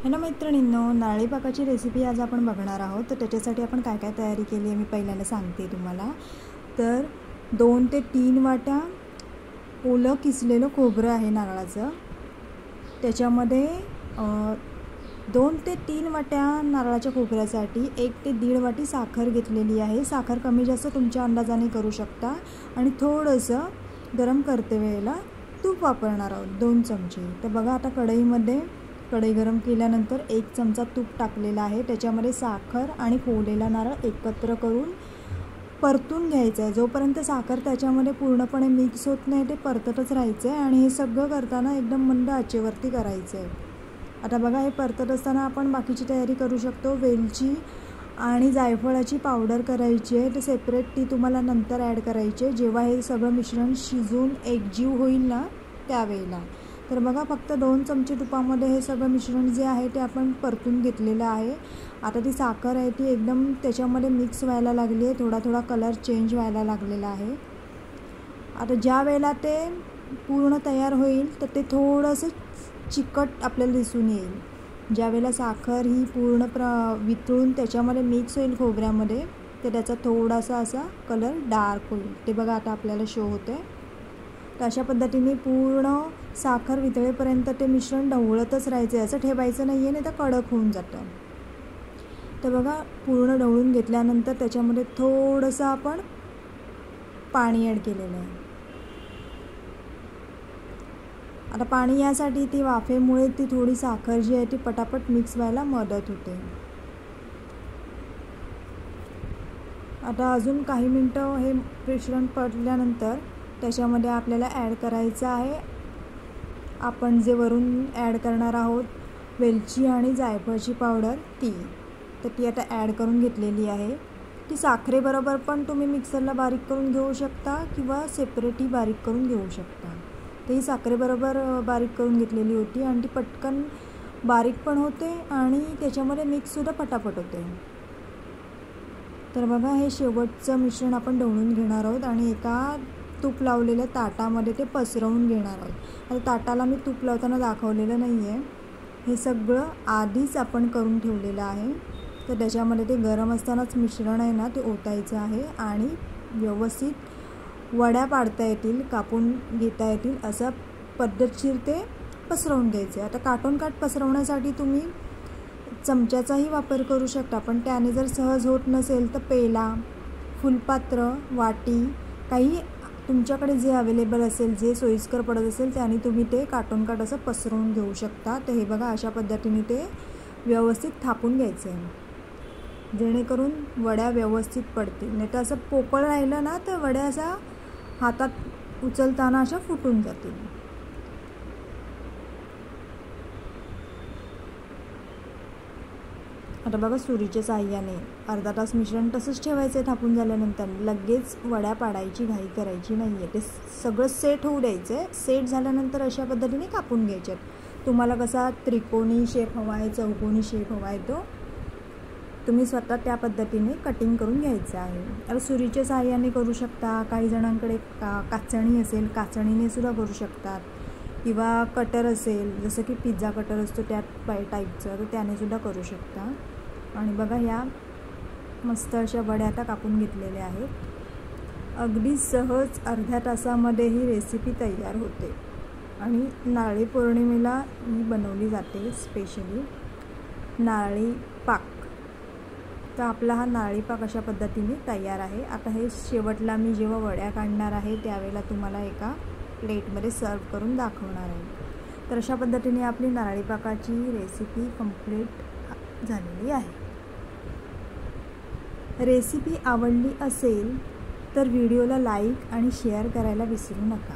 Hello मैत्रिणींनो, नारळी पाकाची recipe आज आपण बघणार आहोत। तर त्याच्यासाठी आपण काय काय तयारी केली आहे मी पहिल्यांदा सांगते तुम्हाला। तर 2 ते 3 वाट्या ओलं किसलेलं खोबरं आहे नारळाचं। त्याच्यामध्ये 2 ते 3 वाट्या नारळाच्या खोबऱ्यासाठी 1 ते 1.5 वाटी साखर घेतलेली आहे। साखर कमी जास्त तुमच्या अंदाजाने करू शकता। आणि थोडंसं गरम करते वेळेला तूप वापरणार आहोत 2 चमचे। तर बघा, आता कढई गरम केल्यानंतर 1 चमचा तूप टाकलेला आहे। त्याच्यामध्ये साखर आणि खोवलेला नारळ एकत्र करून परतून घ्यायचं आहे। जोपर्यंत साखर त्याच्यामध्ये पूर्णपणे मिक्स होत नाही ते परततच राहायचं आहे। आणि हे सगळं करताना एकदम मंद आचेवरती करायचं आहे। आता बघा, हे परतत असताना आपण बाकीची तयारी करू शकतो। वेलची आणि जायफळाची पावडर करायची आहे। तर सेपरेट ती तुम्हाला नंतर ॲड करायची आहे, जेव्हा हे सगळं मिश्रण शिजून एकजीव होईल ना त्यावेळेला। तर बघा, फक्त 2 चमचे तुपामध्ये हे सगळं मिश्रण जे आहे ते आपण परतून घेतलेलं आहे। आता ती साखर आहे ती एकदम त्याच्यामध्ये मिक्स व्हायला लागली आहे, थोडा कलर चेंज व्हायला लागलेला आहे। आता ज्या वेळेला ते पूर्ण तयार होईल तर ते थोडंसं चिकट आपल्याला दिसून येईल। ज्या वेळेला साखर ही पूर्ण वितळून त्याच्यामध्ये मिक्स होईल खोबऱ्यामध्ये, तर त्याचा थोडासा असा कलर डार्क होईल। ते बघा आता आपल्याला शो होते। तर अशा पद्धतीने पूर्ण साखर वितळेपर्यंत ते मिश्रण ढवळतच राहायचं आहे, असं ठेवायचं नाही आहे, नाही तर कडक होऊन जातं। तर बघा, पूर्ण ढवळून घेतल्यानंतर त्याच्यामध्ये थोडंसं आपण पाणी ॲड केलेलं आहे। आता पाणी यासाठी ती वाफेमुळे ती थोडी साखर जी आहे ती पटापट मिक्स व्हायला मदत होते। आता अजून काही मिनटं हे मिश्रण परतल्यानंतर त्याच्यामध्ये आपल्याला ॲड करायचं आहे आपण जे वरून ॲड करणार आहोत वेलची आणि जायफळची पावडर तर ती आता ॲड करून घेतलेली आहे। ती साखरेबरोबर पण तुम्ही मिक्सरला बारीक करून घेऊ शकता किंवा सेपरेटही बारीक करून घेऊ शकता। तर ही साखरेबरोबर बारीक करून घेतलेली होती आणि ती पटकन बारीक पण होते आणि त्याच्यामध्ये मिक्ससुद्धा पटापट होते। तर बघा, हे शेवटचं मिश्रण आपण ढवळून घेणार आहोत आणि एका तूप लावलेल्या ताटामध्ये ते पसरवून घेणार आहोत। आता ताटाला मी तूप लावताना दाखवलेलं नाही आहे, हे सगळं आधीच आपण करून ठेवलेलं आहे। तर त्याच्यामध्ये ते गरम असतानाच मिश्रण आहे ना ते ओतायचं आहे आणि व्यवस्थित वड्या पाडता येतील, कापून घेता येतील असं पद्धतशीर ते पसरवून घ्यायचं आहे। आता काटोनकाट पसरवण्यासाठी तुम्ही चमच्याचाही वापर करू शकता, पण त्याने जर सहज होत नसेल तर पेला, फुलपात्र, वाटी, काही तुमच्याकडे जे अवेलेबल असेल, जे सोयीस्कर पडत असेल त्याने तुम्ही ते काटोनकाट असं पसरवून घेऊ शकता। तर हे बघा, अशा पद्धतीने ते व्यवस्थित थापून घ्यायचं आहे, जेणेकरून वड्या व्यवस्थित पडतील। नाही तर असं पोकळ राहिलं ना तर वड्या असा हातात उचलताना अशा फुटून जातील। आता बघा, सुरीच्या साहाय्याने अर्धा तास मिश्रण तसंच ठेवायचं आहे। थापून झाल्यानंतर लगेच वड्या पाडायची घाई करायची नाही आहे, ते सगळं सेट होऊ द्यायचं आहे। सेट झाल्यानंतर अशा पद्धतीने कापून घ्यायचे आहेत। तुम्हाला कसा त्रिकोणी शेप हवा आहे, चौकोनी शेप हवा आहे, तो तुम्ही स्वतः त्या पद्धतीने कटिंग करून घ्यायचं आहे। आता सुरीच्या साहाय्याने करू शकता, काही जणांकडे काचणी असेल काचणीने सुद्धा करू शकतात, किंवा कटर असेल जसं की पिझ्झा कटर असतो त्या टाईपचं, तर त्याने सुद्धा करू शकता। आणि बघा, ह्या मस्त अशा वड्या आता कापून घेतलेल्या आहेत। अगदी सहज अर्ध्या तासामध्ये ही रेसिपी तयार होते आणि नारळी पौर्णिमेला ही बनवली जाते स्पेशली नारळी पाक। तर आपला हा नारळी पाक अशा पद्धतीने तयार आहे। आता हे शेवटला मी जेव्हा वड्या काढणार आहे त्यावेळेला तुम्हाला एका प्लेटमध्ये सर्व करून दाखवणार आहे। तर अशा पद्धतीने आपली नारळी पाकाची रेसिपी कंप्लीट झालेली आहे। रेसिपी आवडली असेल तर व्हिडिओला लाईक आणि शेअर करायला विसरू नका।